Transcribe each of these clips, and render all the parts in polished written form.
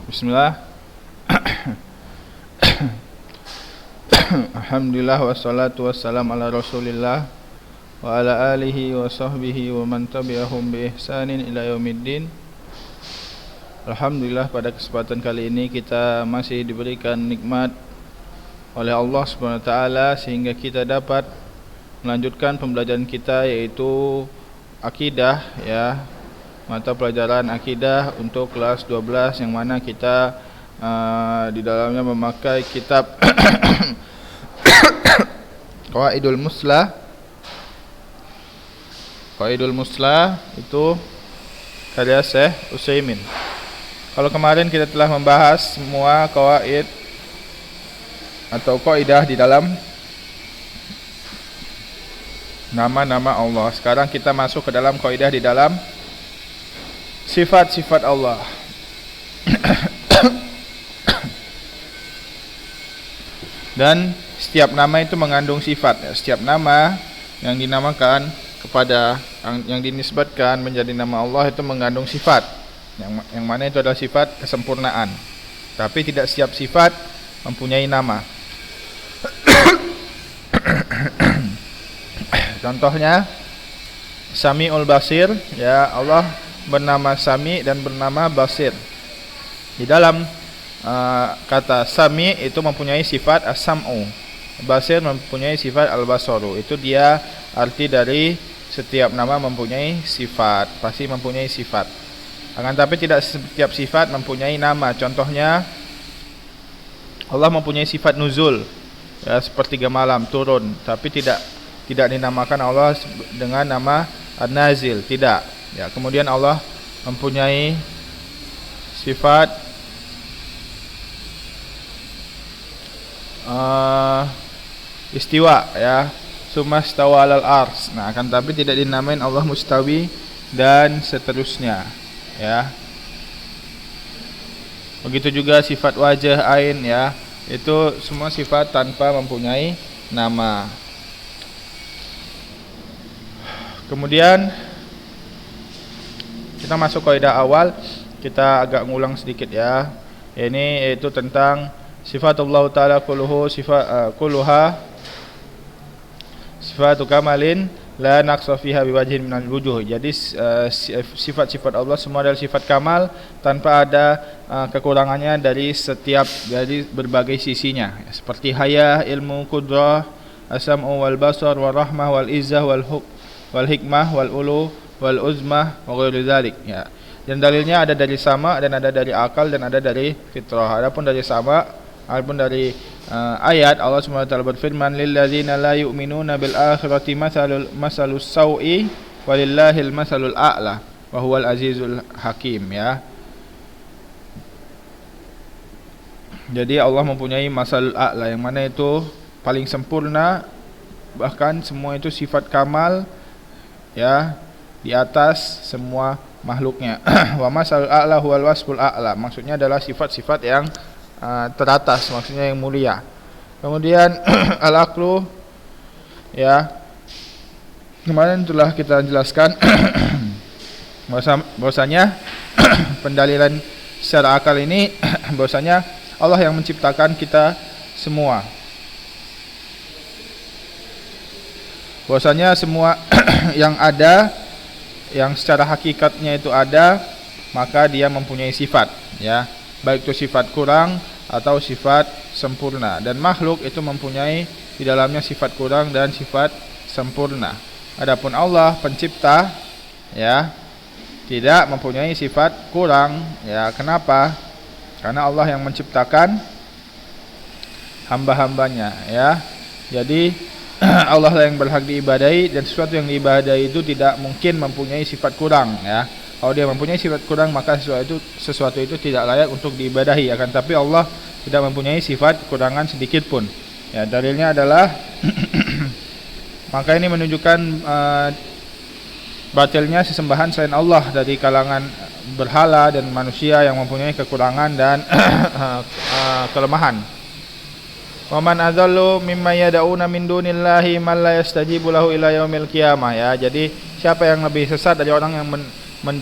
Bismillah. Alhamdulillah wassalatu wassalam ala Rasulillah wa ala alihi wa sahbihi wa man tabi'ahum bi ihsanin ila yaumiddin. Alhamdulillah, pada kesempatan kali ini kita masih diberikan nikmat oleh Allah Subhanahu wa taala sehingga kita dapat melanjutkan pembelajaran kita, yaitu akidah, ya, mata pelajaran akidah untuk kelas 12, yang mana kita di dalamnya memakai kitab Qawaidul Muslah. Qawaidul Muslah itu karya Syekh Utsaimin. Kalau kemarin kita telah membahas semua qawaid atau kaidah di dalam nama-nama Allah. Sekarang kita masuk ke dalam kaidah di dalam sifat-sifat Allah. Dan setiap nama itu mengandung sifat. Setiap nama yang dinamakan kepada yang dinisbatkan menjadi nama Allah itu mengandung sifat. Yang mana itu adalah sifat kesempurnaan. Tapi tidak setiap sifat mempunyai nama. Contohnya Sami'ul Basir, ya, Allah bernama Sami dan bernama Basir. Di dalam kata Sami itu mempunyai sifat as-sam'u, Basir mempunyai sifat al-basaru. Itu dia arti dari setiap nama mempunyai sifat, pasti mempunyai sifat. Akan tapi tidak setiap sifat mempunyai nama. Contohnya Allah mempunyai sifat nuzul, ya, sepertiga malam turun, tapi tidak dinamakan Allah dengan nama An-Nazil, tidak. Ya, kemudian Allah mempunyai sifat istiwa, ya, sumastawa alal ars. Nah, akan tapi tidak dinamain Allah mustawi dan seterusnya, ya. Begitu juga sifat wajah, ain, ya, itu semua sifat tanpa mempunyai nama. Kemudian kita masuk kaidah awal. Kita agak ngulang sedikit, ya. Ini yaitu tentang sifat Allah Ta'ala kulluha sifatu kamalin la naqsa fiha biwajhin minal wujuh. Jadi sifat-sifat Allah semua adalah sifat kamal tanpa ada kekurangannya dari berbagai sisinya, seperti haya, ilmu, qudrah, as-sam'u wal basar wal rahmah wal izzah wal hikmah wal ulu wal uzmah wa ghairu dzalik, ya. Dan dalilnya ada dari sama dan ada dari akal dan ada dari fitrah. Adapun dari sama, adapun dari ayat, Allah SWT berfirman, lilladzina la yu'minuna bil akhirati masalus sawi walillahil masalul a'la wa huwal azizul hakim, ya. Jadi Allah mempunyai masalul a'la, yang mana itu paling sempurna, bahkan semua itu sifat kamal, ya, di atas semua makhluknya. Wa masalul a'la huwal wasful a'la, maksudnya adalah sifat-sifat yang teratas, maksudnya yang mulia. Kemudian al-aqlu, ya, kemarin telah kita jelaskan bahwasanya pendalilan secara akal ini bahwasanya Allah yang menciptakan kita semua. Bahwasanya semua yang ada, yang secara hakikatnya itu ada, maka dia mempunyai sifat, ya, baik itu sifat kurang atau sifat sempurna. Dan makhluk itu mempunyai di dalamnya sifat kurang dan sifat sempurna. Adapun Allah pencipta, ya, tidak mempunyai sifat kurang, ya. Kenapa? Karena Allah yang menciptakan hamba-hambanya, ya. Jadi Allah lah yang berhak diibadahi, dan sesuatu yang diibadahi itu tidak mungkin mempunyai sifat kurang, ya. Kalau dia mempunyai sifat kurang, maka sesuatu itu tidak layak untuk diibadahi. Akan tapi Allah tidak mempunyai sifat kurangan sedikit pun. Ya, dalilnya adalah maka ini menunjukkan batilnya sesembahan selain Allah dari kalangan berhala dan manusia yang mempunyai kekurangan dan kelemahan. Wa man adzallu mimma yad'una min dunillahi man la yastajibu lahu ila yaumil qiyamah, ya. Jadi siapa yang lebih sesat dari orang yang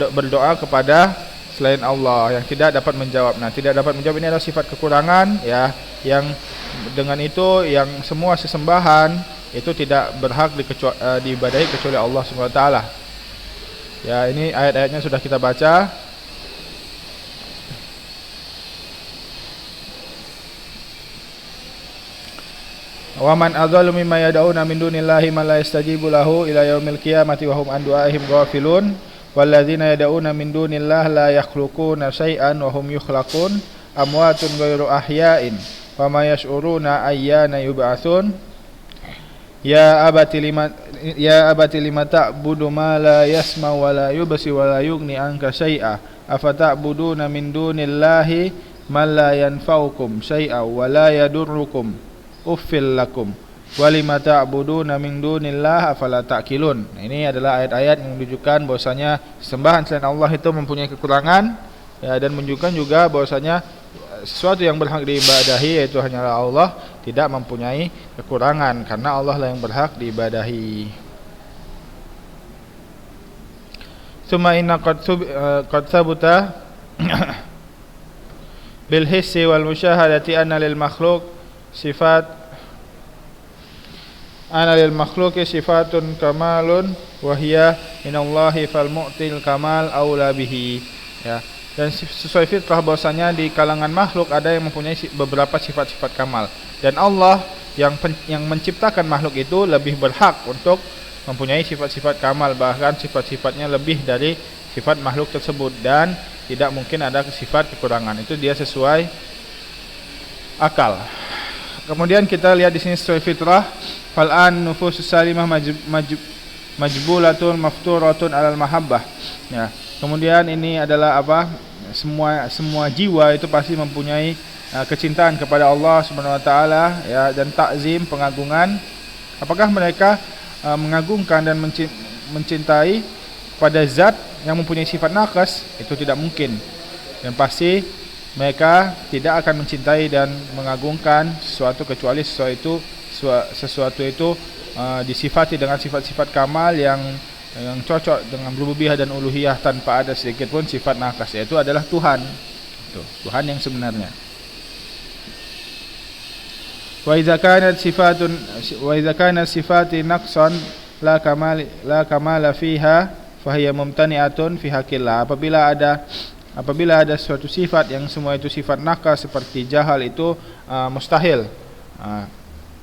berdoa kepada selain Allah, yang tidak dapat menjawab. Nah, tidak dapat menjawab ini adalah sifat kekurangan, ya, yang dengan itu yang semua sesembahan itu tidak berhak diibadahi kecuali Allah Subhanahu wa taala. Ya, ini ayat-ayatnya sudah kita baca. Wa man adzalu mimma yad'una min dunillahi ma la yastajibu lahu ila yaumil qiyamati wa hum an du'aihim ghafilun walladzina yad'una min dunillahi la yakhluquna syai'an wa hum yukhlaqun amwatun ghairu ahya'in wa ma yash'uruna ayyana yub'atsun ya abati lima ta'budu ma la yasma wa la yubsi wa la yughni anka syai'a afata'buduna min dunillahi ma la yanfa'ukum syai'a wa la yadurrukum uffil lakum walima ta'buduna min dunillah afala ta'qilun. Ini adalah ayat-ayat yang menunjukkan bahwasanya sembahan selain Allah itu mempunyai kekurangan, ya, dan menunjukkan juga bahwasanya sesuatu yang berhak diibadahi yaitu hanyalah Allah tidak mempunyai kekurangan karena Allah lah yang berhak diibadahi. Summa inna qad sabuta bil hissi wal musyahadati anna lil makhluq sifat ana lil makhluqi sifatun kamalun wa hiya minallahi fal mu'til kamal aula bihi, ya. Dan sesuai fitrah bahwasanya di kalangan makhluk ada yang mempunyai beberapa sifat-sifat kamal, dan Allah yang menciptakan makhluk itu lebih berhak untuk mempunyai sifat-sifat kamal, bahkan sifat-sifatnya lebih dari sifat makhluk tersebut, dan tidak mungkin ada sifat kekurangan. Itu dia sesuai akal. Kemudian kita lihat di sini sesuai fitrah, fal'an nufusus salimah majbulatun mafturatun alal mahabbah. Ya. Kemudian ini adalah apa? Semua jiwa itu pasti mempunyai kecintaan kepada Allah Subhanahu wa taala, ya, dan takzim, pengagungan. Apakah mereka mengagungkan dan mencintai pada zat yang mempunyai sifat naqas? Itu tidak mungkin. Dan pasti mereka tidak akan mencintai dan mengagungkan sesuatu kecuali sesuatu itu disifati dengan sifat-sifat kamal yang cocok dengan rububiyah dan uluhiyah tanpa ada sedikit pun sifat naqas, yaitu adalah Tuhan. Tuhan yang sebenarnya. Wa idza kanat sifati naqsan la kamala fiha fa hiya mumtani'atun fi haqqillah. Apabila ada suatu sifat yang semua itu sifat naqas seperti jahal, itu mustahil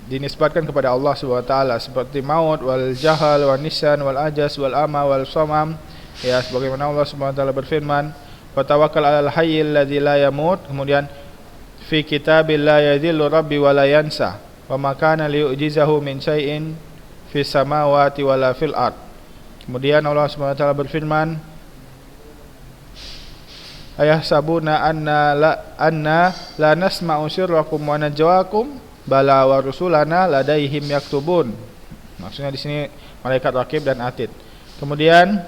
dinisbatkan kepada Allah Subhanahu wa taala, seperti maut wal jahal wal nisyan wal ajas wal ama wal samam, ya, sebagaimana Allah Subhanahu wa taala berfirman, "Wa tawakkal 'alal hayyil ladzi la yamut." Kemudian fi kitabil la yadhillu rabbi wa la yansa wa ma kana liyu'jizahu min syai'in fis samawati wala fil ard. Kemudian Allah Subhanahu wa taala berfirman, ayahsabuna anna la nasma'u sirrakum wa najwakum bala wa rusulana ladaihim yaktubun. Maksudnya di sini malaikat raqib dan atid. Kemudian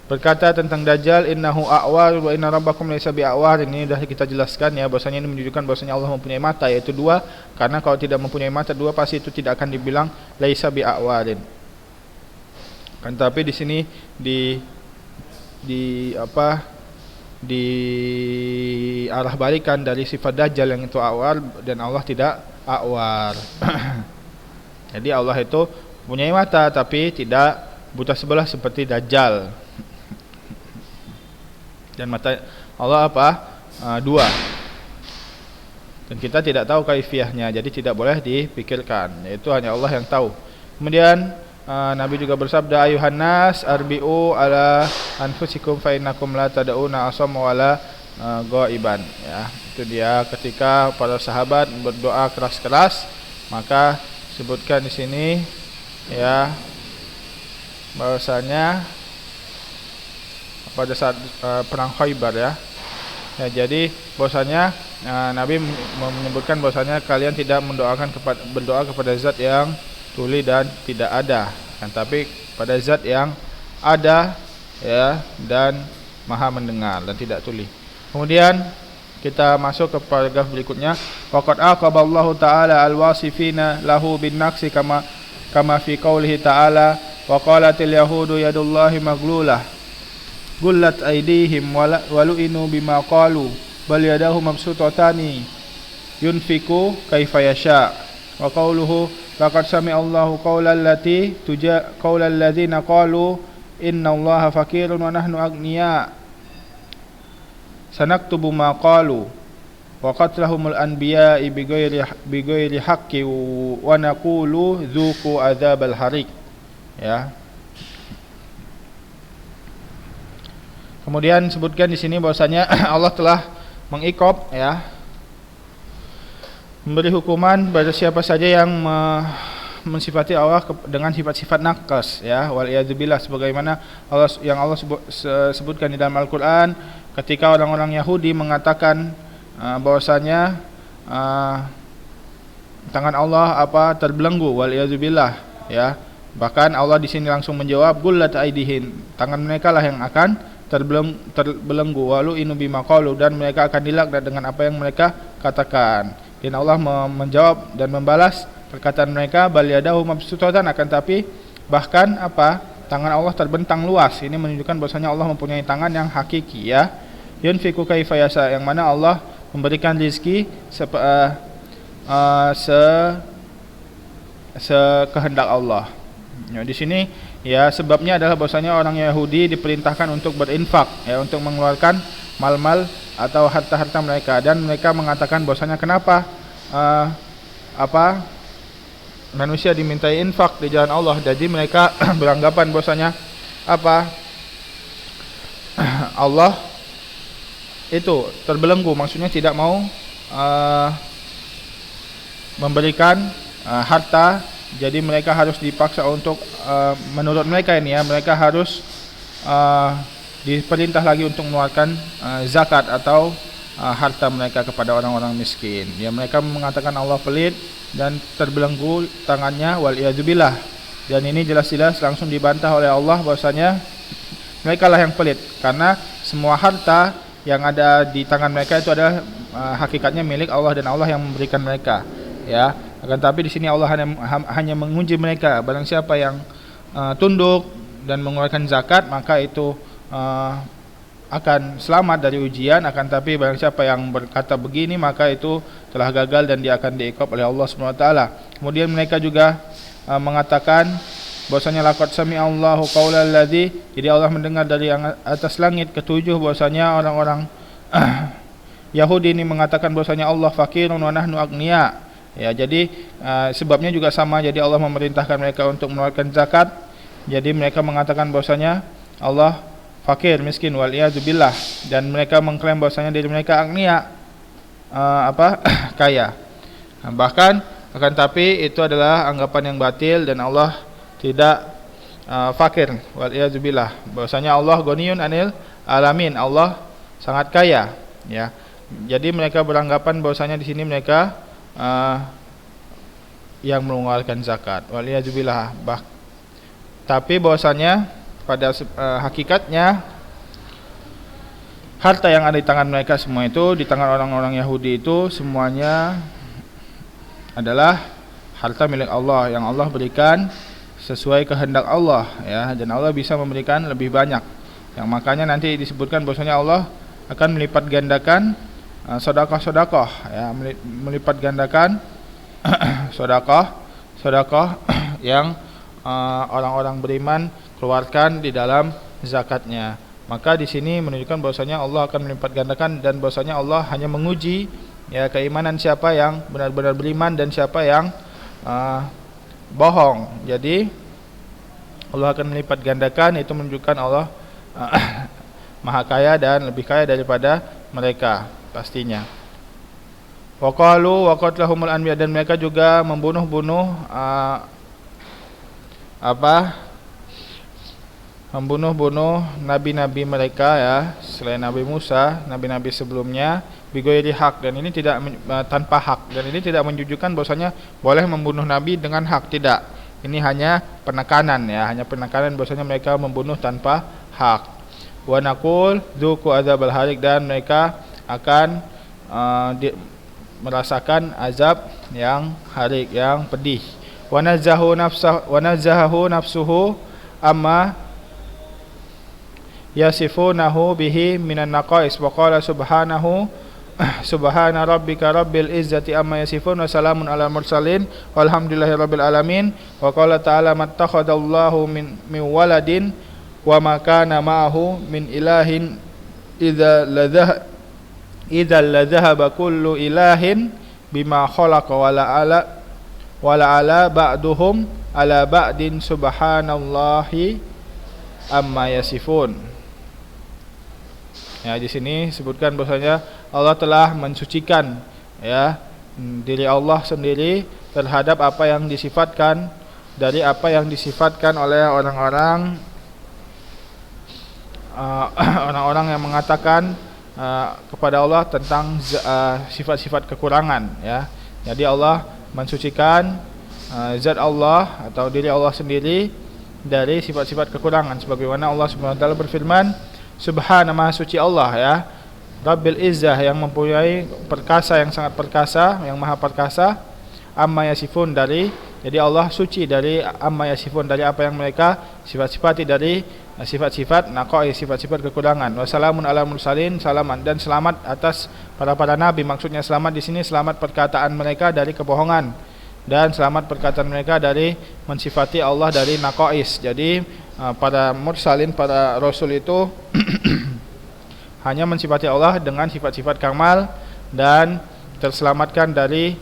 berkata tentang Dajjal, innahu a'war wa inna rabbakum laysa bi'awar. Ini sudah kita jelaskan, ya, bahwasanya ini menunjukkan bahwasanya Allah mempunyai mata, yaitu dua, karena kalau tidak mempunyai mata dua pasti itu tidak akan dibilang laisa bi'awarin. Kan tapi di sini arah balikan dari sifat Dajjal yang itu awar, dan Allah tidak awar. Jadi Allah itu punya mata tapi tidak buta sebelah seperti Dajjal. Dan mata Allah dua. Dan kita tidak tahu kaifiahnya, jadi tidak boleh dipikirkan. Itu hanya Allah yang tahu. Kemudian Nabi juga bersabda, ayuhan nas arbi'u ala anfusikum fa innakum la tad'una asam wala ghaiban. Ya, itu dia ketika para sahabat berdoa keras-keras, maka sebutkan di sini, ya, bahwasanya pada saat perang Khaybar, ya. Ya, jadi bahwasanya Nabi menyebutkan bahwasanya kalian tidak berdoa kepada zat yang tuli dan tidak ada, kan, tapi pada zat yang ada, ya, dan maha mendengar dan tidak tuli. Kemudian kita masuk ke paragraf berikutnya. Waqad aqaballahu ta'ala al-wasifina lahu bin naqsi kama fi qoulihi ta'ala wa qalatil yahudu yadullahi maglulah gullat aydihim walu'inu bima qalu bal yadahu mabsutatani yunfiku kaifa yasha wa qawluhu laqad sami'a Allahu qaulal ladzina qalu innallaha faqirun wa nahnu aghnia sanaktubu ma qalu wa qatlahumul anbiya'i bighairi haqqi wa naqulu dzuqu adzabal hariq. Ya. Kemudian sebutkan di sini bahwasanya Allah telah mengikop, ya, memberi hukuman pada siapa saja yang mensifati Allah dengan sifat-sifat naqas, ya, wal iyadzubillah, sebagaimana Allah sebutkan di dalam Al-Qur'an ketika orang-orang Yahudi mengatakan bahwasanya tangan Allah terbelenggu, wal iyadzubillah, ya. Bahkan Allah di sini langsung menjawab gullat aidihim, tangan mereka lah yang akan terbelenggu, walu inu bima qalu, dan mereka akan dilaknat dengan apa yang mereka katakan. Dan Allah menjawab dan membalas perkataan mereka, bal yadahu mabsutatan, akan tapi bahkan tangan Allah terbentang luas. Ini menunjukkan bahwasanya Allah mempunyai tangan yang hakiki, ya. Yunfiku kaifa yasha, yang mana Allah memberikan rezeki sekehendak Allah. Ya, di sini, ya, sebabnya adalah bahwasanya orang Yahudi diperintahkan untuk berinfak, ya, untuk mengeluarkan mal-mal atau harta-harta mereka, dan mereka mengatakan bahwasanya kenapa manusia dimintai infak di jalan Allah. Jadi mereka beranggapan bahwasanya Allah itu terbelenggu, maksudnya tidak mau memberikan harta. Jadi mereka harus dipaksa untuk menurut mereka ini, ya, mereka harus diperintah lagi untuk mengeluarkan zakat atau harta mereka kepada orang-orang miskin. Ya, mereka mengatakan Allah pelit dan terbelenggu tangannya, wal iyadzubillah. Dan ini jelas-jelas langsung dibantah oleh Allah bahwasanya mereka lah yang pelit, karena semua harta yang ada di tangan mereka itu adalah hakikatnya milik Allah, dan Allah yang memberikan mereka, ya. Akan tapi di sini Allah hanya menguji mereka. Barang siapa yang tunduk dan mengeluarkan zakat, maka itu akan selamat dari ujian. Akan tapi barang siapa yang berkata begini, maka itu telah gagal dan dia akan diikop oleh Allah SWT. Kemudian mereka juga mengatakan bahwasanya laqad sami'a Allahu qaulal ladzi, jadi Allah mendengar dari atas langit ketujuh bahwasanya orang-orang Yahudi ini mengatakan bahwasanya Allah faqirun wa nahnu aghnia. Ya, jadi sebabnya juga sama. Jadi Allah memerintahkan mereka untuk mengeluarkan zakat. Jadi mereka mengatakan bahwasanya Allah fakir, miskin, wal iyadzubillah, dan mereka mengklaim bahwasanya diri mereka agnia, kaya. Bahkan akan tapi itu adalah anggapan yang batil, dan Allah tidak fakir, wal iyadzubillah. Bahwasanya Allah ghaniyun anil alamin, Allah sangat kaya, ya. Jadi mereka beranggapan bahwasanya di sini mereka yang mengeluarkan zakat, waliyadzubillah. Tapi bahwasanya pada hakikatnya harta yang ada di tangan mereka semua itu, di tangan orang-orang Yahudi itu, semuanya adalah harta milik Allah yang Allah berikan sesuai kehendak Allah, ya, dan Allah bisa memberikan lebih banyak. Yang makanya nanti disebutkan bahwasanya Allah akan melipat gandakan sedekah-sedekah, ya, melipat gandakan sedekah yang orang-orang beriman keluarkan di dalam zakatnya. Maka di sini menunjukkan bahwasanya Allah akan melipat gandakan, dan bahwasanya Allah hanya menguji, ya, keimanan siapa yang benar-benar beriman dan siapa yang bohong. Jadi Allah akan melipat gandakan, itu menunjukkan Allah maha kaya dan lebih kaya daripada mereka pastinya. Wa qalu wa qatlahumul anbiya, dan mereka juga membunuh-bunuh nabi-nabi mereka, ya, selain Nabi Musa, nabi-nabi sebelumnya, bighairi hak, dan ini tidak tanpa hak, dan ini tidak menunjukkan bahwasanya boleh membunuh nabi dengan hak, tidak. Ini hanya penekanan, ya, hanya penekanan bahwasanya mereka membunuh tanpa hak. Wa naqul dzuqu adzabal hariq, dan mereka akan merasakan azab yang harik, yang pedih. Wa nazzahu nafsuhu amma yasifunahu bihi minan naqais wa qala subhanahu subhana rabbika rabbil izzati amma yasifun wa salamun alal mursalin walhamdulillahi rabbil alamin. Wa qala ta'ala mattakhadallahu min waladin wa ma kana ma'ahu min ilahin idza ladhahaba kullu ilahin bima khalaqa wala ala ba'duhum ala ba'din subhanallahi amma yasifun. Ya, di sini sebutkan bahwasanya Allah telah mensucikan ya diri Allah sendiri terhadap apa yang disifatkan dari apa yang disifatkan oleh orang-orang orang-orang yang mengatakan kepada Allah tentang sifat-sifat kekurangan ya. Jadi Allah mensucikan zat Allah atau diri Allah sendiri dari sifat-sifat kekurangan sebagaimana Allah Subhanahu wa taala berfirman, Subhana maha suci Allah ya, Rabbil Izzah yang mempunyai perkasa yang sangat perkasa, yang maha perkasa, amma yasifun dari, jadi Allah suci dari amma yasifun dari apa yang mereka sifat-sifati dari sifat-sifat naqais, sifat-sifat kekurangan. Wassalamun ala mursalin, salaman dan selamat atas para nabi, maksudnya selamat di sini selamat perkataan mereka dari kebohongan dan selamat perkataan mereka dari mensifati Allah dari naqais. Jadi para mursalin, para rasul itu hanya mensifati Allah dengan sifat-sifat kamal dan terselamatkan dari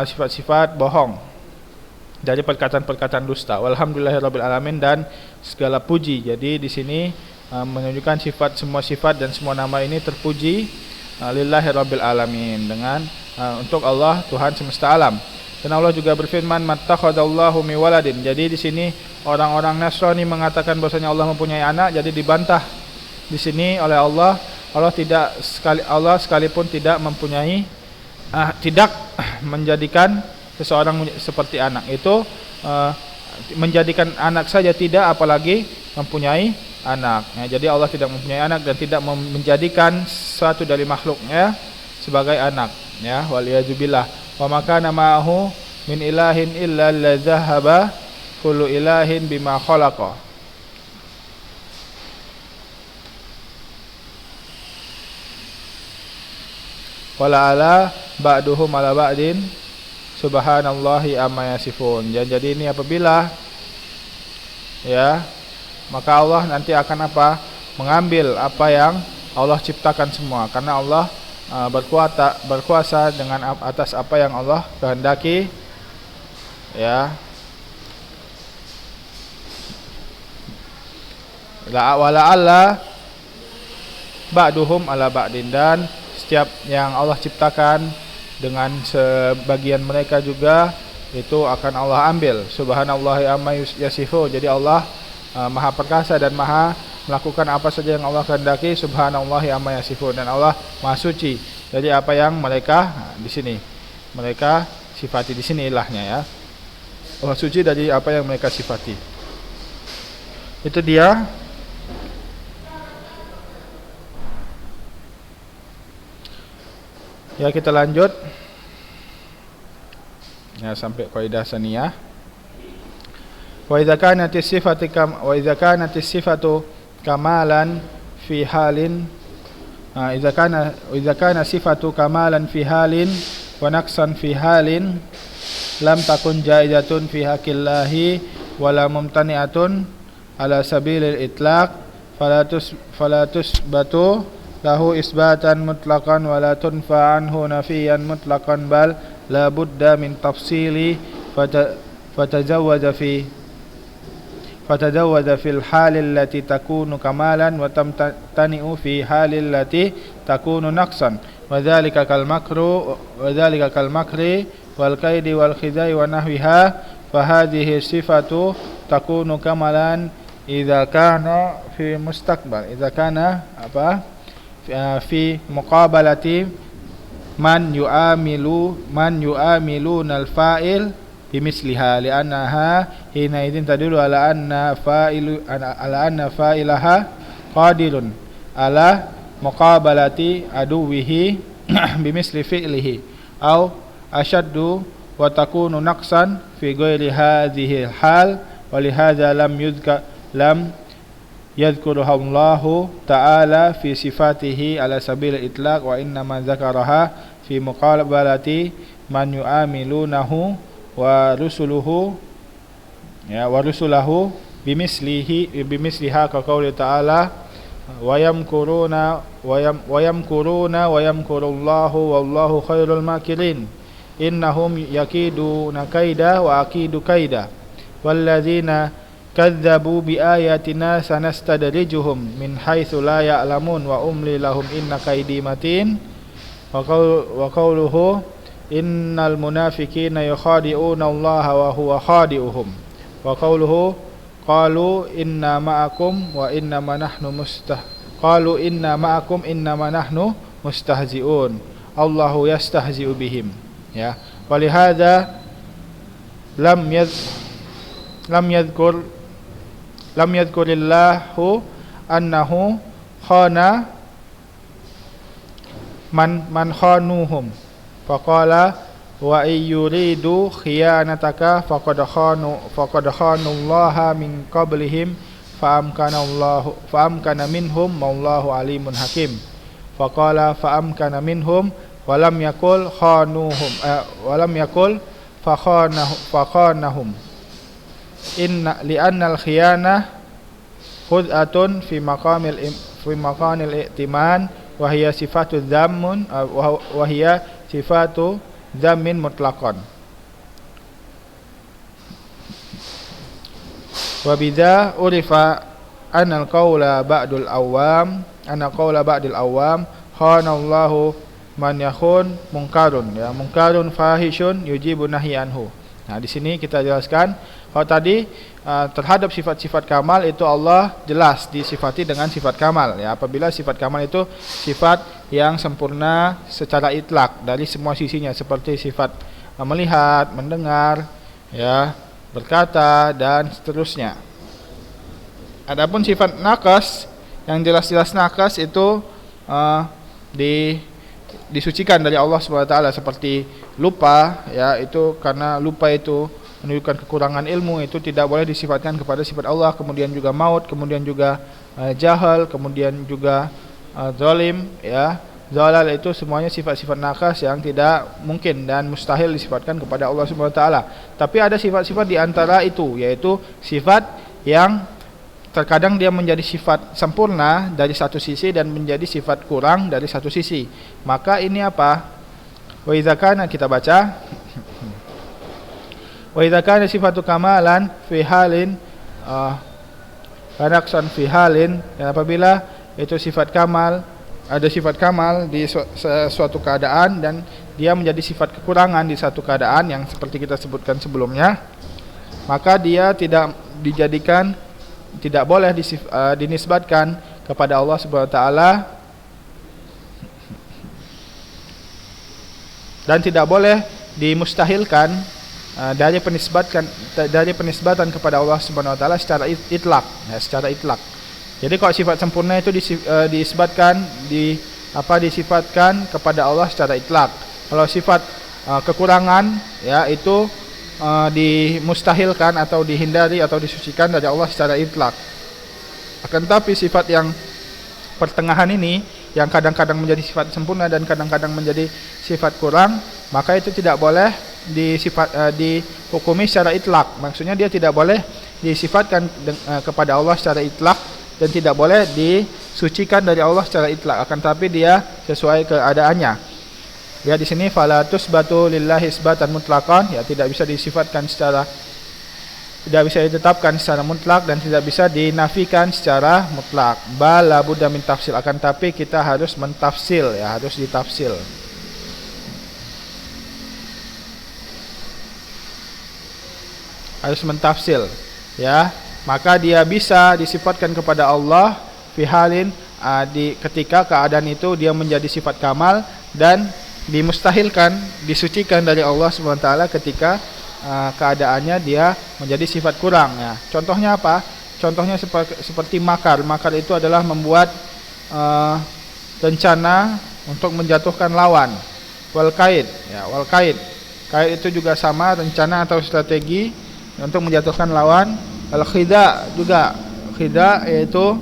sifat-sifat bohong, dari perkataan-perkataan dusta. Walhamdulillahirabbil alamin, dan segala puji. Jadi di sini menunjukkan sifat, semua sifat dan semua nama ini terpuji lillahirabbil alamin, dengan untuk Allah Tuhan semesta alam. Dan Allah juga berfirman mattakhadallahu min waladin. Jadi di sini orang-orang Nasrani mengatakan bahwasanya Allah mempunyai anak, jadi dibantah di sini oleh Allah. Allah sekalipun tidak mempunyai tidak menjadikan seseorang seperti anak. Itu menjadikan anak saja tidak, apalagi mempunyai anak. Ya, jadi Allah tidak mempunyai anak dan tidak menjadikan satu dari makhluknya sebagai anak. Ya, waliyazubillah. Wa makana ma'ahu min ilahin illa ladzahaba kullu ilahin bima khalaqa. Wala ala ba'duhum ala ba'din subhanallahi amma yasifun. Jadi ini apabila ya, maka Allah nanti akan apa? Mengambil apa yang Allah ciptakan semua, karena Allah berkuasa dengan atas apa yang Allah kehendaki ya. Wala alla ba'duhum ala ba'din, dan setiap yang Allah ciptakan dengan sebagian mereka juga itu akan Allah ambil. Subhanallahi amma yasifun. Jadi Allah maha perkasa dan maha melakukan apa saja yang Allah kehendaki. Subhanallahi amma yasifun, dan Allah maha suci dari apa yang mereka di sini mereka sifati. Di sini ilahnya ya, Allah suci dari apa yang mereka sifati. Itu dia. Ya, kita lanjut ya sampai kaidah saniyah. Wa idza kanatis sifatu kamalan fi halin idza kana sifatu kamalan fi halin wa naqsan fi halin lam takun jaizatun fi haqqillahi wala mumtani'atun ala sabilil itlaq falatus batu lahu isbatan mutlaqan wa la tunfa anhu nafiyan mutlaqan bal la budda min tafsili fatajawwaza fil halil lati takunu kamalan wa tamtani'u fi halil lati takunu naqsan wa dzalika kal makri wal kaidi wal khidai wa nahwiha fa hadhihi sifatu takunu kamalan idza kana fi mustaqbal, idza kana fi muqabalati man yu'amiluna al-fa'il bimisliha li'annaha hina idzin tadullu ala anna fa'ilaha qadirun ala muqabalati aduwihi bimisli fi'lihi aw ashaddu wa takunu naqsan fi ghairi hadhihi al-hal wa lihadza lam yadhkuruhallahu ta'ala fi sifatihi ala sabil itlaq wa innama dzakaraha fi muqabalati man yu'amilunahu wa rusuluhu wa rusulahu bimisliha ka qauli ta'ala wa yamkuruna wa yamkurullahu wallahu khairul makirin innahum yakiduna kaida wa akidu kaida walladzina kadzabu biayatina sanastadrijuhum min haitsu la ya'lamun wa umli lahum inna kaidi matin wa qawluhu innal munafiqina yukhadi'una Allaha wa huwa khadi'uhum wa qawluhu qalu inna ma'akum wa innama nahnu mustahzi'un Allahu yastahzi'u bihim ya walihada lam yadhkurillahu annahu khana man khanuhum faqala wa ayyuridu khiyanataka faqad khanullaha min qablihim fa'amkana minhum wallahu alimun hakim faqala fa'amkana minhum walam yakul khanuhum walam yakul fakhanahum inna li'annal khiyanah khud'atun fi maqamil i'timan wa hiya sifatu dhammun wa hiya sifatu dhammin mutlaqan wa bidza urifa anal qawla ba'dul awam khana Allahu man yakhun munkarun ya munkarun fahishun yujibu nahi anhu. Nah, di sini kita jelaskan kalau tadi terhadap sifat-sifat kamal itu Allah jelas disifati dengan sifat kamal ya. Apabila sifat kamal itu sifat yang sempurna secara itlak dari semua sisinya seperti sifat melihat, mendengar, ya, berkata dan seterusnya. Adapun sifat naqas yang jelas-jelas naqas itu disucikan dari Allah Subhanahu wa taala seperti lupa ya, itu karena lupa itu menunjukkan kekurangan ilmu, itu tidak boleh disifatkan kepada sifat Allah. Kemudian juga maut, kemudian juga jahal, kemudian juga zalim ya, zalal, itu semuanya sifat-sifat naqas yang tidak mungkin dan mustahil disifatkan kepada Allah Subhanahu wa taala. Tapi ada sifat-sifat di antara itu, yaitu sifat yang terkadang dia menjadi sifat sempurna dari satu sisi dan menjadi sifat kurang dari satu sisi. Maka ini apa? Wa idza kana, kita baca. Wa idza kana sifatu kamalan fi halin naqsan fi halin, dan apabila itu sifat kamal, ada sifat kamal di suatu keadaan dan dia menjadi sifat kekurangan di satu keadaan yang seperti kita sebutkan sebelumnya, maka dia tidak dijadikan, tidak boleh dinisbatkan kepada Allah Subhanahu wa taala dan tidak boleh dimustahilkan dari penisbatan kepada Allah Subhanahu wa taala secara itlak ya, secara itlak. Jadi kalau sifat sempurna itu disifatkan kepada Allah secara itlak. Kalau sifat kekurangan ya itu dimustahilkan atau dihindari atau disucikan dari Allah secara itlak. Akan tapi sifat yang pertengahan ini yang kadang-kadang menjadi sifat sempurna dan kadang-kadang menjadi sifat kurang, maka itu tidak boleh dihukumi secara itlak. Maksudnya dia tidak boleh disifatkan kepada Allah secara itlak dan tidak boleh disucikan dari Allah secara itlak. Akan tapi dia sesuai keadaannya. Ya, di sini fala tusbatu lillahi isbatan mutlaqan, ya, tidak bisa disifatkan secara, tidak bisa ditetapkan secara mutlak dan tidak bisa dinafikan secara mutlak. Bal la budda min tafsil, akan tapi kita harus mentafsil ya, harus ditafsil. Harus mentafsil ya. Maka dia bisa disifatkan kepada Allah fi halin ketika keadaan itu dia menjadi sifat kamal, dan dimustahilkan, disucikan dari Allah Subhanahu wa taala ketika keadaannya dia menjadi sifat kurang ya. Contohnya apa? Contohnya seperti makar. Makar itu adalah membuat rencana untuk menjatuhkan lawan. Wal kaid ya, wal kaid. Kaid itu juga sama, rencana atau strategi untuk menjatuhkan lawan. Al khida juga. khida yaitu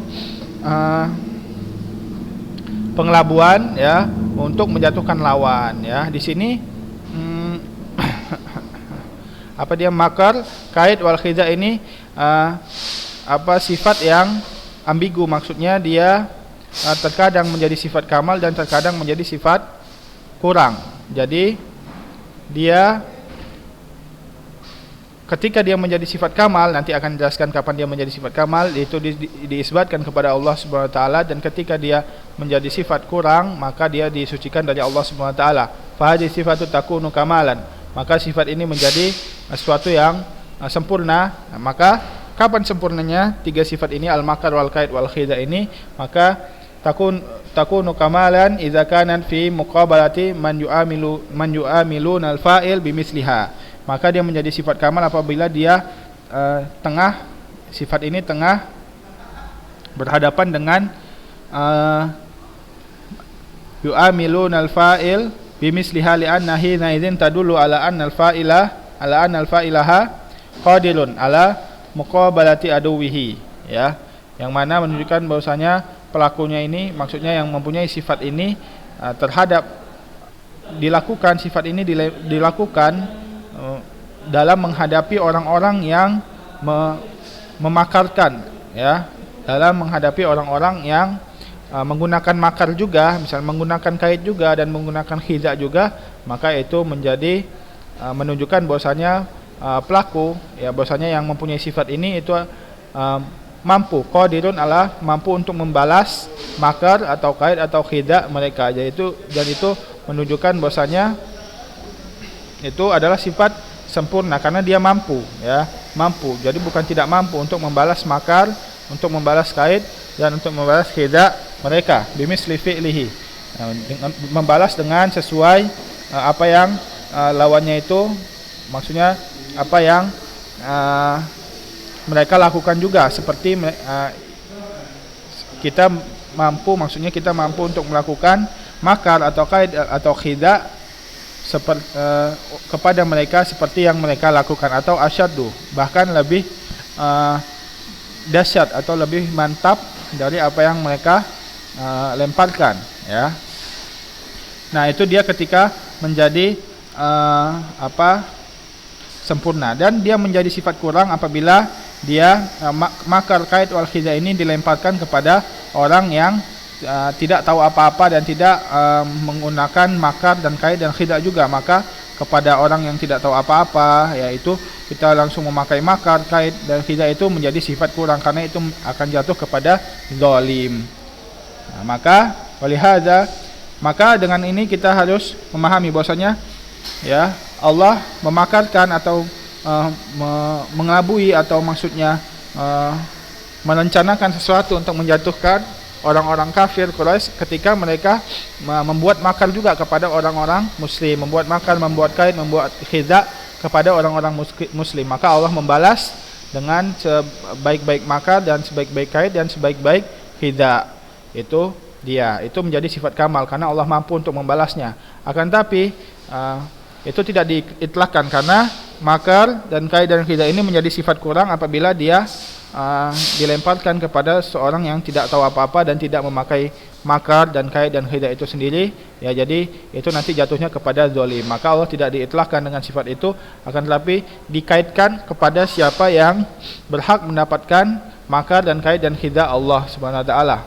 pengelabuan ya untuk menjatuhkan lawan ya. Di sini apa dia makar, kaid wal khida ini sifat yang ambigu, maksudnya dia terkadang menjadi sifat kamal dan terkadang menjadi sifat kurang. Jadi dia ketika dia menjadi sifat kamal, nanti akan dijelaskan kapan dia menjadi sifat kamal, itu diisbatkan kepada Allah Subhanahu wa taala, dan ketika dia menjadi sifat kurang, maka dia disucikan dari Allah Subhanahu wa taala. Fa hadhihi sifatu takunu kamalan. Maka sifat ini menjadi sesuatu yang sempurna. Maka kapan sempurnanya tiga sifat ini, al-makar wal kaid wal khida ini? Maka takunu kamalan idza kanat fi muqabalati man yu'amiluna al-fa'il bimithliha. Maka dia menjadi sifat kamal apabila dia sifat ini tengah berhadapan dengan yu'amiluna al-fa'il bimisliha li'anna hina idzin tadullu ala anna al-fa'ilaha qadirun ala muqabalati aduwihi ya, yang mana menunjukkan bahwasanya pelakunya ini, maksudnya yang mempunyai sifat ini terhadap dilakukan, sifat ini dilakukan dalam menghadapi orang-orang yang memakarkan ya, dalam menghadapi orang-orang yang menggunakan makar juga, misalnya menggunakan kait juga dan menggunakan khida juga, maka itu menjadi menunjukkan bahwasanya pelaku ya, bahwasanya yang mempunyai sifat ini itu mampu, qadirun ala, mampu untuk membalas makar atau kait atau khida mereka, yaitu, dan itu menunjukkan bahwasanya itu adalah sifat sempurna karena dia mampu ya, mampu. Jadi bukan tidak mampu untuk membalas makar, untuk membalas kait dan untuk membalas khida mereka bimisli fi'lihi, membalas dengan sesuai apa yang lawannya itu, maksudnya apa yang mereka lakukan juga, seperti kita mampu, maksudnya kita mampu untuk melakukan makar atau kait atau khida kepada mereka seperti yang mereka lakukan, atau asyaddu, bahkan lebih dahsyat atau lebih mantap dari apa yang mereka lemparkan ya. Nah, itu dia ketika menjadi sempurna, dan dia menjadi sifat kurang apabila dia makar kait wal khida ini dilemparkan kepada orang yang tidak tahu apa-apa dan tidak menggunakan makar dan kait dan khida juga. Maka kepada orang yang tidak tahu apa-apa, yaitu kita langsung memakai makar, kait dan khida, itu menjadi sifat kurang karena itu akan jatuh kepada zalim. Nah, maka walihada, maka dengan ini kita harus memahami bahwasanya ya, Allah memakarkan atau mengelabui, atau maksudnya merencanakan sesuatu untuk menjatuhkan orang-orang kafir Quraisy ketika mereka membuat makar juga kepada orang-orang muslim, membuat makar, membuat kait, membuat khida kepada orang-orang muslim. Maka Allah membalas dengan sebaik-baik makar dan sebaik-baik kait dan sebaik-baik khida. Itu menjadi sifat kamal karena Allah mampu untuk membalasnya. Akan tapi itu tidak diitlakkan karena makar dan kait dan khida ini menjadi sifat kurang apabila dia dilemparkan kepada seorang yang tidak tahu apa-apa dan tidak memakai makar dan kait dan khida itu sendiri ya, jadi itu nanti jatuhnya kepada zalim. Maka Allah tidak diitlakkan dengan sifat itu, akan tetapi dikaitkan kepada siapa yang berhak mendapatkan makar dan kait dan khida Allah Subhanahu wa taala.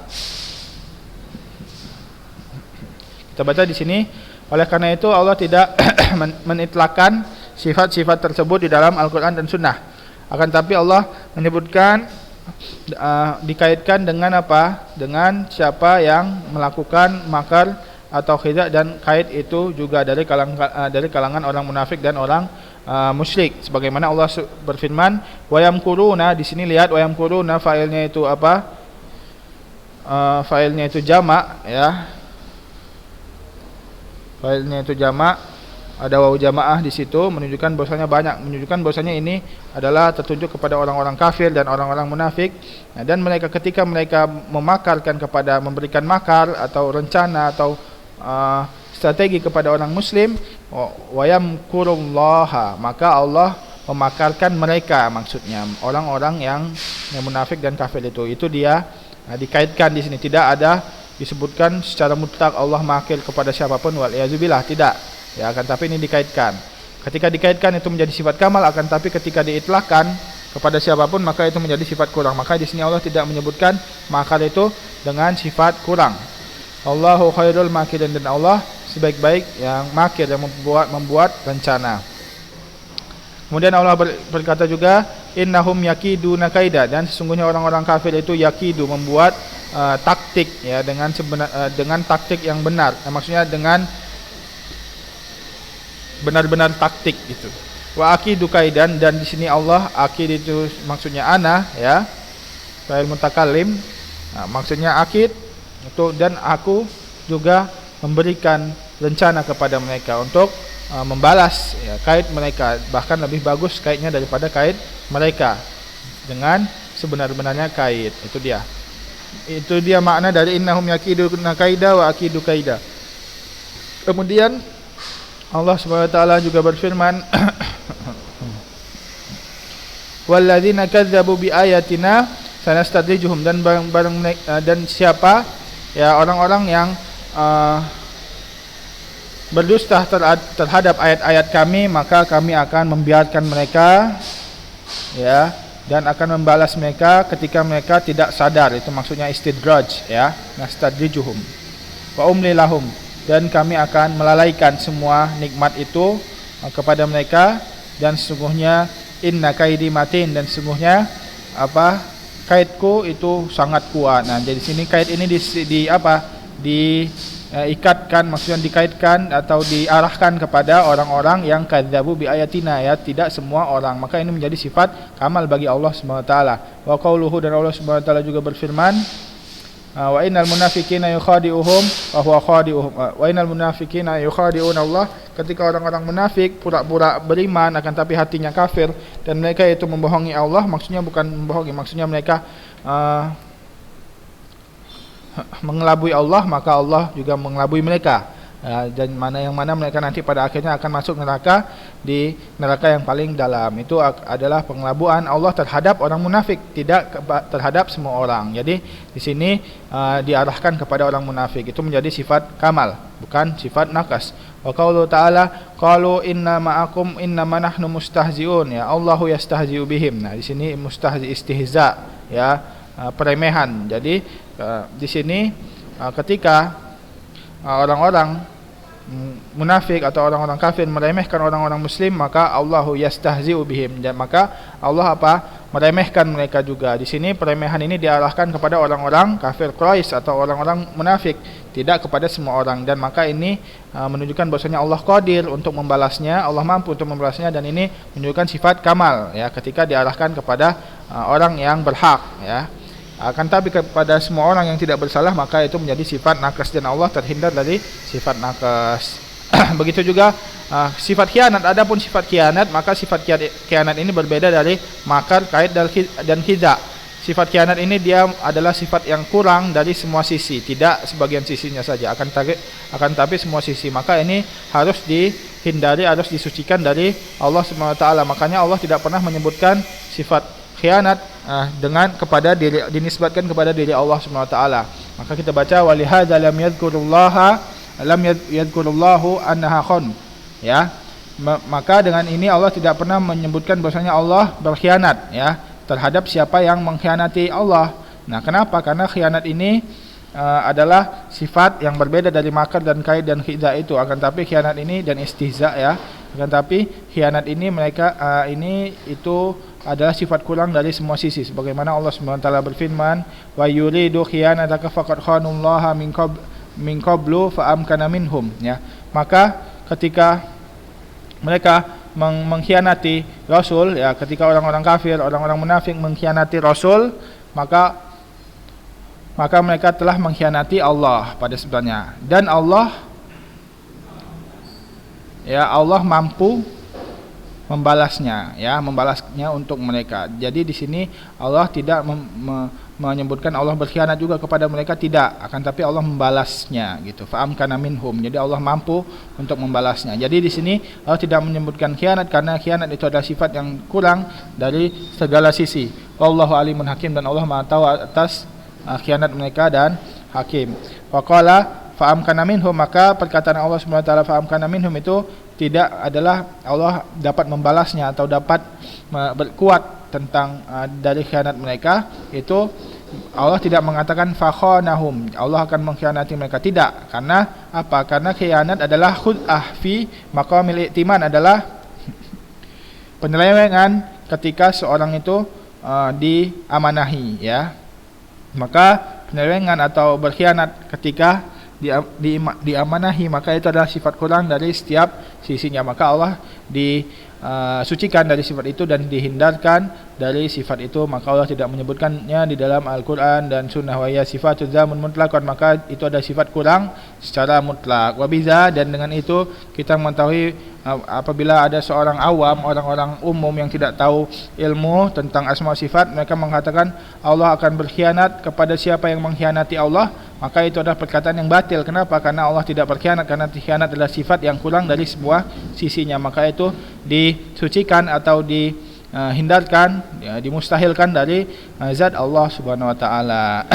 Kita baca di sini, oleh karena itu Allah tidak menitlakkan sifat-sifat tersebut di dalam Al-Quran dan Sunnah. Akan tapi Allah menyebutkan dikaitkan dengan apa? Dengan siapa yang melakukan makar atau khida dan kait, itu juga dari kalangan orang munafik dan orang musyrik. Sebagaimana Allah berfirman, wa yamkuruna, di sini lihat wa yamkuruna failnya itu apa? Failnya itu jamak ya. Failnya itu jamak, ada wawu jamaah di situ, menunjukkan bahwasanya banyak, menunjukkan bahwasanya ini adalah tertuju kepada orang-orang kafir dan orang-orang munafik. Nah, dan mereka ketika mereka memakarkan kepada, memberikan makar atau rencana atau strategi kepada orang muslim, wa yamkurullaha, maka Allah memakarkan mereka, maksudnya orang-orang yang munafik dan kafir itu dia dikaitkan di sini. Tidak ada disebutkan secara mutlak Allah makir kepada siapapun, wal iazubillah, tidak ya, akan tapi ini dikaitkan. Ketika dikaitkan itu menjadi sifat kamal, akan tapi ketika diitlakkan kepada siapapun maka itu menjadi sifat kurang. Maka di sini Allah tidak menyebutkan makar itu dengan sifat kurang. Allahu khairul makirin, dan Allah sebaik-baik yang makir, yang membuat rencana. Kemudian Allah berkata juga, innahum yakiduna kaida, dan sesungguhnya orang-orang kafir itu yakidu, membuat taktik ya, dengan taktik yang benar. Maksudnya dengan benar-benar taktik gitu. Wa akidu kaidan, dan di sini Allah akid itu maksudnya ana ya, fa'il mutakallim. Maksudnya akid itu, dan aku juga memberikan rencana kepada mereka untuk membalas ya, kait mereka, bahkan lebih bagus kaitnya daripada kait mereka, dengan sebenar-benarnya kait. Itu dia makna dari innahum yakiduna kaida wa akidu kaida. Kemudian Allah Subhanahu wa taala juga berfirman walladzina kadzdzabu biayatina sanastadrijuhum, dan siapa ya orang-orang yang berdusta terhadap ayat-ayat kami, maka kami akan membiarkan mereka ya, dan akan membalas mereka ketika mereka tidak sadar. Itu maksudnya istidraj ya, nastadrijuhum wa umli lahum, dan kami akan melalaikan semua nikmat itu kepada mereka, dan sesungguhnya inna kaidi matin, dan sesungguhnya kaitku itu sangat kuat. Nah, jadi sini kait ini diikatkan, maksudnya dikaitkan atau diarahkan kepada orang-orang yang kadzabu bi ayatina ya, tidak semua orang. Maka ini menjadi sifat kamal bagi Allah Subhanahu wa taala. Wa qauluhu, dan Allah Subhanahu wa taala juga berfirman, wa innal munafiqina yukhadi'uhum wa huwa khadi'uhum. Wa innal munafiqina yukhadi'una Allah, ketika orang-orang munafik pura-pura beriman akan tapi hatinya kafir, dan mereka itu membohongi Allah. Maksudnya bukan membohongi, maksudnya mereka mengelabui Allah, maka Allah juga mengelabui mereka. Dan yang mana mereka nanti pada akhirnya akan masuk neraka, di neraka yang paling dalam. Itu adalah pengelabuan Allah terhadap orang munafik, tidak terhadap semua orang. Jadi di sini diarahkan kepada orang munafik. Itu menjadi sifat kamal, bukan sifat nakas. Wa qaulu ta'ala qalu inna ma'akum innama nahnu mustahzi'un ya, Allahu yastahzi'u bihim. Nah, di sini mustahzi istihza ya, peremehan. Jadi di sini ketika orang-orang munafik atau orang-orang kafir meremehkan orang-orang muslim, maka Allahu yastahzi'u bihim, dan maka Allah meremehkan mereka juga. Di sini peremehan ini diarahkan kepada orang-orang kafir Quraisy atau orang-orang munafik, tidak kepada semua orang. Dan maka ini menunjukkan bahwasanya Allah qadir untuk membalasnya, Allah mampu untuk membalasnya, dan ini menunjukkan sifat kamal ya, ketika diarahkan kepada orang yang berhak ya. Akan tapi kepada semua orang yang tidak bersalah, maka itu menjadi sifat nakas, dan Allah terhindar dari sifat nakas. Begitu juga sifat khianat. Adapun sifat khianat, maka sifat khianat ini berbeda dari makar, kait dan khiza. Sifat khianat ini dia adalah sifat yang kurang dari semua sisi, tidak sebagian sisinya saja, akan tapi semua sisi. Maka ini harus dihindari, harus disucikan dari Allah Subhanahu wa taala. Makanya Allah tidak pernah menyebutkan sifat khianat dinisbatkan kepada diri Allah Subhanahu wa taala. Maka kita baca walihadza lam yadhkurullahu annaha khon ya. Maka dengan ini Allah tidak pernah menyebutkan bahwasanya Allah berkhianat ya, terhadap siapa yang mengkhianati Allah. Nah, kenapa? Karena khianat ini adalah sifat yang berbeda dari makar dan kait dan khiza itu. Akan tapi khianat ini dan istihza ya, akan tapi khianat ini itu adalah sifat kurang dari semua sisi, sebagaimana Allah Subhanahu wa taala berfirman, wa yuridu khiyanataka faqad khanallaha min qablu fa amkana minhum ya. Maka ketika mereka mengkhianati Rasul ya, ketika orang-orang kafir, orang-orang munafik mengkhianati Rasul, maka mereka telah mengkhianati Allah pada sebenarnya. Dan Allah mampu membalasnya untuk mereka. Jadi di sini Allah tidak menyebutkan Allah berkhianat juga kepada mereka, tidak, akan tapi Allah membalasnya gitu. Fa amkana minhum, jadi Allah mampu untuk membalasnya. Jadi di sini Allah tidak menyebutkan khianat karena khianat itu adalah sifat yang kurang dari segala sisi. Wallahu alimun hakim, dan Allah Maha tahu atas khianat mereka dan hakim. Faqala fa amkana minhum, maka perkataan Allah Subhanahu wa taala fa amkana minhum itu tidak adalah Allah dapat membalasnya atau dapat berkuat tentang dari khianat mereka. Itu Allah tidak mengatakan fakhanahum, Allah akan mengkhianati mereka, tidak. Karena apa? Karena khianat adalah khud'ah fi maqamil i'timan, adalah penyelewengan ketika seorang itu diamanahi, ya. Maka penyelewengan atau berkhianat ketika diamanahi, maka itu adalah sifat kurang dari setiap sisinya. Maka Allah disucikan dari sifat itu dan dihindarkan dari sifat itu. Maka Allah tidak menyebutkannya di dalam Al-Quran dan Sunnah. Wa ya sifatul zamun mutlaqan, maka itu ada sifat kurang secara mutlak. Wa biza, dan dengan itu kita mengetahui apabila ada seorang awam, orang-orang umum yang tidak tahu ilmu tentang asma sifat, mereka mengatakan Allah akan berkhianat kepada siapa yang mengkhianati Allah, maka itu adalah perkataan yang batil. Kenapa? Karena Allah tidak berkhianat, karena khianat adalah sifat yang kurang dari sebuah sisinya. Maka itu disucikan atau dihindarkan, ya, dimustahilkan dari zat Allah Subhanahu wa taala.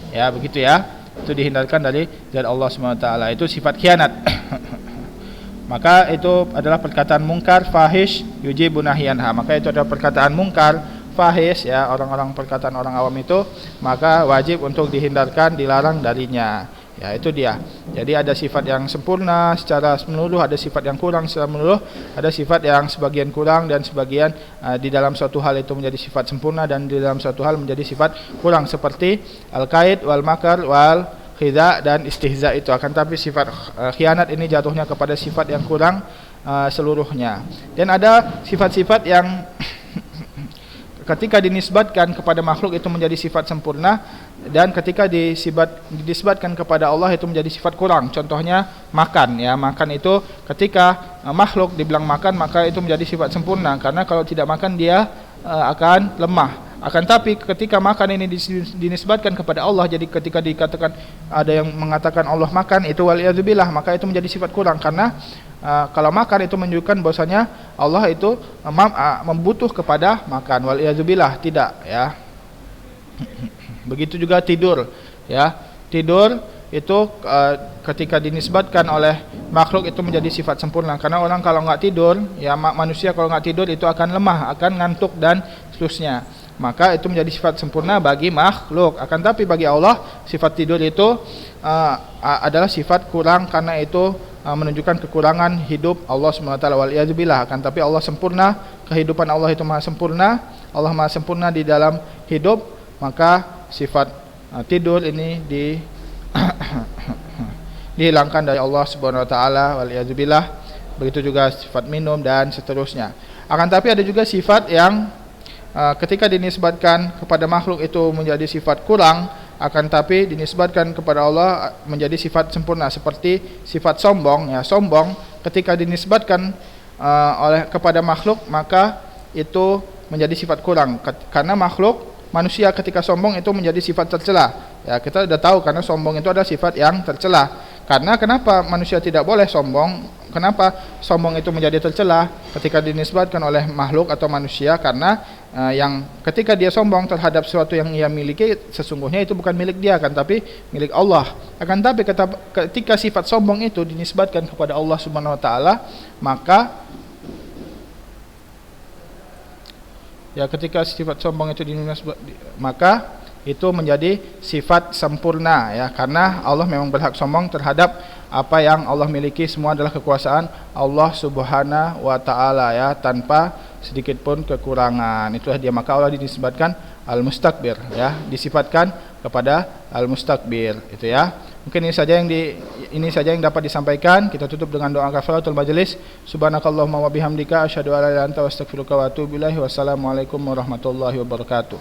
Ya, begitu ya. Itu dihindarkan dari zat Allah Subhanahu wa taala. Itu sifat khianat. Maka itu adalah perkataan mungkar fahish yujibu nahyanha. Maka itu adalah perkataan mungkar fahish, ya, orang-orang perkataan orang awam itu, maka wajib untuk dihindarkan, dilarang darinya. Ya, itu dia. Jadi ada sifat yang sempurna secara menyeluruh, ada sifat yang kurang secara menyeluruh, ada sifat yang sebagian kurang dan sebagian di dalam suatu hal itu menjadi sifat sempurna dan di dalam suatu hal menjadi sifat kurang, seperti al-kaid wal makar wal khidha dan istihza itu. Akan tapi sifat khianat ini jatuhnya kepada sifat yang kurang seluruhnya. Dan ada sifat-sifat yang ketika dinisbatkan kepada makhluk itu menjadi sifat sempurna, dan ketika dinisbatkan kepada Allah itu menjadi sifat kurang. Contohnya makan, ya. Makan itu ketika makhluk dibilang makan, maka itu menjadi sifat sempurna, karena kalau tidak makan dia akan lemah. Akan tapi ketika makan ini dinisbatkan kepada Allah, jadi ketika dikatakan ada yang mengatakan Allah makan, itu waliyadzubillah, maka itu menjadi sifat kurang. Karena kalau makan itu menunjukkan bahwasanya Allah itu membutuh kepada makan, waliyadzubillah, tidak, ya. Begitu juga tidur, ya. Tidur itu ketika dinisbatkan oleh makhluk itu menjadi sifat sempurna, karena orang kalau nggak tidur, ya, manusia kalau nggak tidur itu akan lemah, akan ngantuk dan seterusnya. Maka itu menjadi sifat sempurna bagi makhluk. Akan tapi bagi Allah sifat tidur itu adalah sifat kurang, karena itu menunjukkan kekurangan hidup Allah SWT, waliyadzubillah. Akan tapi Allah sempurna, kehidupan Allah itu maha sempurna, Allah maha sempurna di dalam hidup, maka sifat tidur ini dihilangkan dari Allah SWT, waliyadzubillah. Begitu juga sifat minum dan seterusnya. Akan tapi ada juga sifat yang ketika dinisbatkan kepada makhluk itu menjadi sifat kurang, akan tapi dinisbatkan kepada Allah menjadi sifat sempurna, seperti sifat sombong, ya. Sombong ketika dinisbatkan kepada makhluk, maka itu menjadi sifat kurang, karena makhluk manusia ketika sombong itu menjadi sifat tercela. Ya, kita sudah tahu karena sombong itu adalah sifat yang tercela. Karena kenapa manusia tidak boleh sombong? Kenapa sombong itu menjadi tercela ketika dinisbatkan oleh makhluk atau manusia? Karena yang ketika dia sombong terhadap sesuatu yang ia miliki, sesungguhnya itu bukan milik dia, kan, tapi milik Allah. Akan tapi ketika sifat sombong itu dinisbatkan kepada Allah Subhanahu wa taala, maka ya, ketika sifat sombong itu dinisbatkan, maka itu menjadi sifat sempurna, ya, karena Allah memang berhak sombong terhadap apa yang Allah miliki, semua adalah kekuasaan Allah Subhanahu wa taala, ya, tanpa sedikit pun kekurangan. Itulah dia, maka Allah dinisbatkan al-mustakbir, ya, disifatkan kepada al-mustakbir, itu, ya. Mungkin ini saja yang dapat disampaikan. Kita tutup dengan doa kafaratul majelis. Subhanakallahumma wa bihamdika asyhadu an la ilaha illa anta astaghfiruka wa atubu ilaik. Wassalamualaikum warahmatullahi wabarakatuh.